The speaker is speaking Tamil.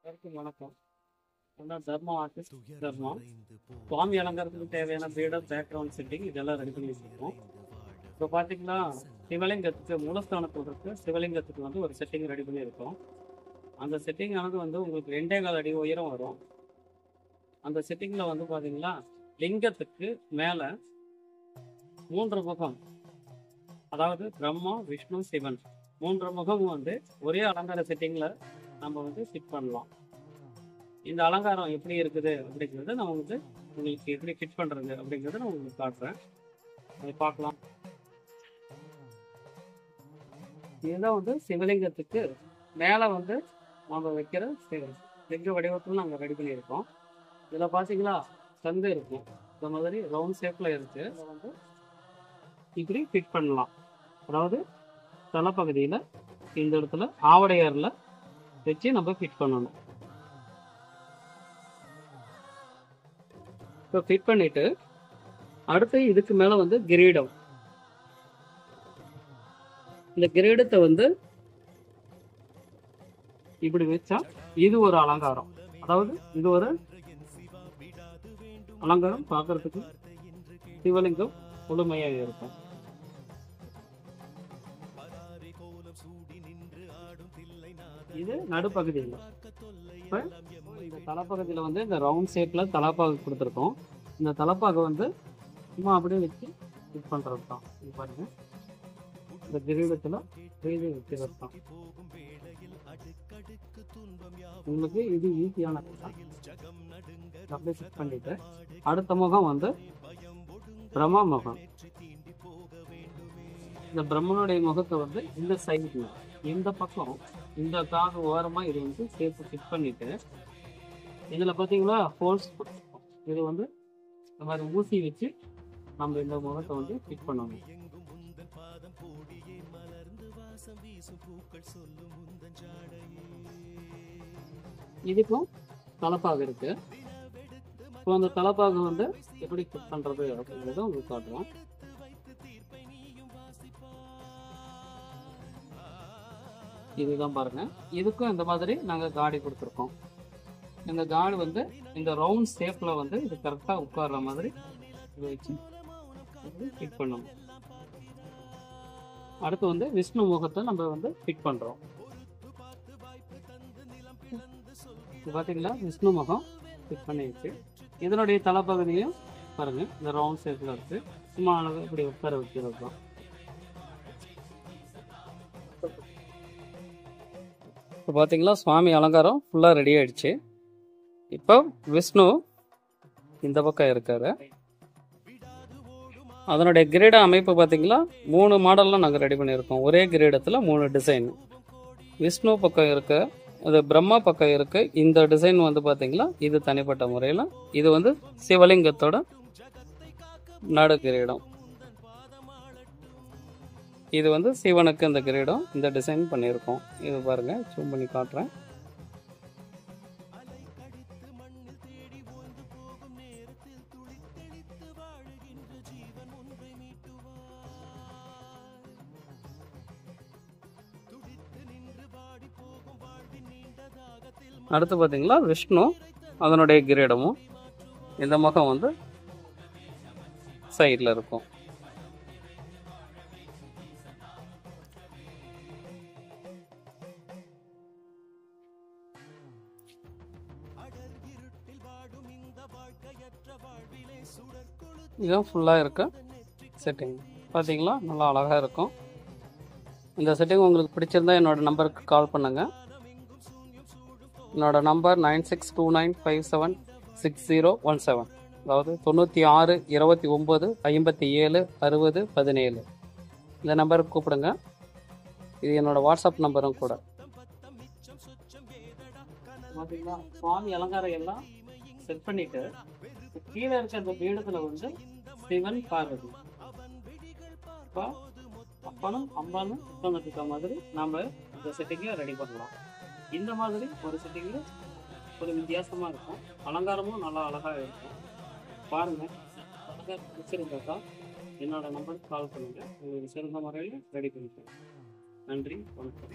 எல்லாருக்கும் வணக்கம். நான் தர்மா ஆர்டிஸ்ட் தர்மா. சுவாமி அலங்காரத்துக்கு தேவையான பீடம், பேக்ரவுண்ட் செட்டிங் இதெல்லாம் ரெடி பண்ணி வச்சுருக்கோம். இப்போ பார்த்தீங்கன்னா சிவலிங்கத்துக்கு மூலஸ்தானத்தில் இருக்க சிவலிங்கத்துக்கு வந்து ஒரு செட்டிங் ரெடி பண்ணியிருக்கோம். அந்த செட்டிங் ஆனது வந்து உங்களுக்கு 2.25 அடி உயரம் வரும். அந்த செட்டிங்கில் வந்து பார்த்தீங்கன்னா லிங்கத்துக்கு மேலே 3 முகம், அதாவது பிரம்மா, விஷ்ணு, சிவன் 3 முகமும் வந்து ஒரே அலங்கார செட்டிங்கில் நம்ம வந்து ஃபிட் பண்ணலாம். இந்த அலங்காரம் எப்படி இருக்குது அப்படிங்கிறத நான் வந்து உங்களுக்கு எப்படி ஃபிட் பண்ணுறது அப்படிங்கிறத நான் உங்களுக்கு காட்டுறேன். அதை பார்க்கலாம். இதுதான் வந்து சிவலிங்கத்துக்கு மேலே வந்து நம்ம வைக்கிற லிங்க வடிவத்தில் நாங்கள் ரெடி பண்ணியிருக்கோம். இதில் பார்த்தீங்களா சங்கு இருக்கும், இந்த மாதிரி ரவுண்ட் ஷேப்பில் இருக்கு. இதை வந்து இப்படி ஃபிட் பண்ணலாம். அதாவது தலைப்பகுதியில் இந்த இடத்துல ஆவடையாரில் வச்சு நம்ம ஃபிட் பண்ணணும். இப்போ ஃபிட் பண்ணிட்டு அடுத்து இதுக்கு மேலே வந்து கிரீடம். இந்த கிரீடத்தை வந்து இப்படி வச்சா இது ஒரு அலங்காரம். அதாவது இது ஒரு அலங்காரம், பார்க்கறதுக்கு சிவலிங்கம் முழுமையாக இருக்கும். இது நடுப்பகுதியில். இப்போ இந்த தலைப்பகுதியில் வந்து இந்த ரவுண்ட் ஷேப்பில் தலைப்பாகு கொடுத்துருக்கோம். இந்த தலைப்பாகை வந்து சும்மா அப்படியே வச்சு ஃபிட் பண்ணுறது தான். இது பாருங்க, இந்த கிரீடத்தில் செய்து வைக்கிறது தான். உங்களுக்கு இது ஈஸியானது தான். அப்படியே ஃபிட் பண்ணிட்டு அடுத்த முகம் வந்து பிரம்மா முகம். இந்த பிரம்மனுடைய முகத்தை வந்து இந்த சைடில் இந்த பக்கம் இந்த காது ஓரமாக இது வந்து சேர்த்து ஃபிட் பண்ணிட்டு இதில் பார்த்தீங்களா ஹோல்ஸ் கொடுத்துருக்கோம். இது வந்து இந்த மாதிரி ஊசி வச்சு நம்ம இந்த முகத்தை வந்து ஃபிட் பண்ணணும். இதுக்கும் தலைப்பாக இருக்கு. இப்போ அந்த தலைப்பாக வந்து எப்படி ஃபிட் பண்ணுறது அப்படிங்கிறத உங்களுக்கு காட்டுறோம். இதுதான் பாருங்க. இதுக்கும் இந்த மாதிரி நாங்கள் காடி கொடுத்துருக்கோம். இந்த காடி வந்து இந்த ரவுண்ட் ஷேப்பில் வந்து இது கரெக்டாக உட்கார்ற மாதிரி இதை வச்சு ஃபிட் பண்ணணும். அடுத்து வந்து விஷ்ணு முகத்தை நம்ம வந்து ஃபிட் பண்ணுறோம். பார்த்தீங்களா விஷ்ணு முகம் ஃபிட் பண்ணிடுச்சு. இதனுடைய தலைப்பகுதியும் பாருங்க, இந்த ரவுண்ட் ஷேப்பில் இருக்குது. சும்மா அளவு இப்படி உட்கார வைக்கிறது தான். இப்போ பார்த்தீங்களா சுவாமி அலங்காரம் ஃபுல்லாக ரெடி ஆயிடுச்சு. இப்போ விஷ்ணு இந்த பக்கம் இருக்காரு. அதனுடைய கிரீட அமைப்பு பார்த்தீங்களா 3 மாடல்லாம் நாங்கள் ரெடி பண்ணியிருக்கோம். ஒரே கிரீடத்தில் 3 டிசைன். விஷ்ணு பக்கம் இருக்கு, அது பிரம்மா பக்கம் இருக்கு. இந்த டிசைன் வந்து பார்த்தீங்களா இது தனிப்பட்ட முறையில். இது வந்து சிவலிங்கத்தோட நடு கிரீடம். இது வந்து சிவனுக்கு இந்த கிரீடம் இந்த டிசைன் பண்ணியிருக்கோம். இது பாருங்க, ஜூம் பண்ணி காட்டுறேன். அடுத்து பார்த்தீங்களா விஷ்ணு அதனுடைய கிரீடமும் இந்த முகம் வந்து சைடில் இருக்கும். இதுதான் ஃபுல்லாக இருக்க செட்டிங். பார்த்தீங்களா நல்லா அழகாக இருக்கும். இந்த செட்டிங் உங்களுக்கு பிடிச்சிருந்தா என்னோட நம்பருக்கு கால் பண்ணுங்கள். என்னோட நம்பர் 9629576017, அதாவது 96 29 57 60 17. இந்த நம்பருக்கு கூப்பிடுங்க. இது என்னோட வாட்ஸ்அப் நம்பரும் கூட. பார்த்தீங்களா சுவாமி அலங்காரம் எல்லாம் செட் பண்ணிட்டு கீழே இருக்க அந்த பீடத்தில் வந்து சிவன் பார்வதி, இப்போ அப்பனும் அம்பாலும் உட்காந்துருக்க மாதிரி நம்ம இந்த செட்டிங்கை ரெடி பண்ணலாம். இந்த மாதிரி ஒரு செட்டிங்கு ஒரு வித்தியாசமாக இருக்கும். அலங்காரமும் நல்லா அழகாக இருக்கும். பாருங்கள், அலங்காரம் பிடிச்சிருந்தாக்கா என்னோட நம்பருக்கு கால் பண்ணுங்கள். உங்களுக்கு சிறந்த முறையில் ரெடி பண்ணிக்கிறேன். நன்றி, வணக்கம்.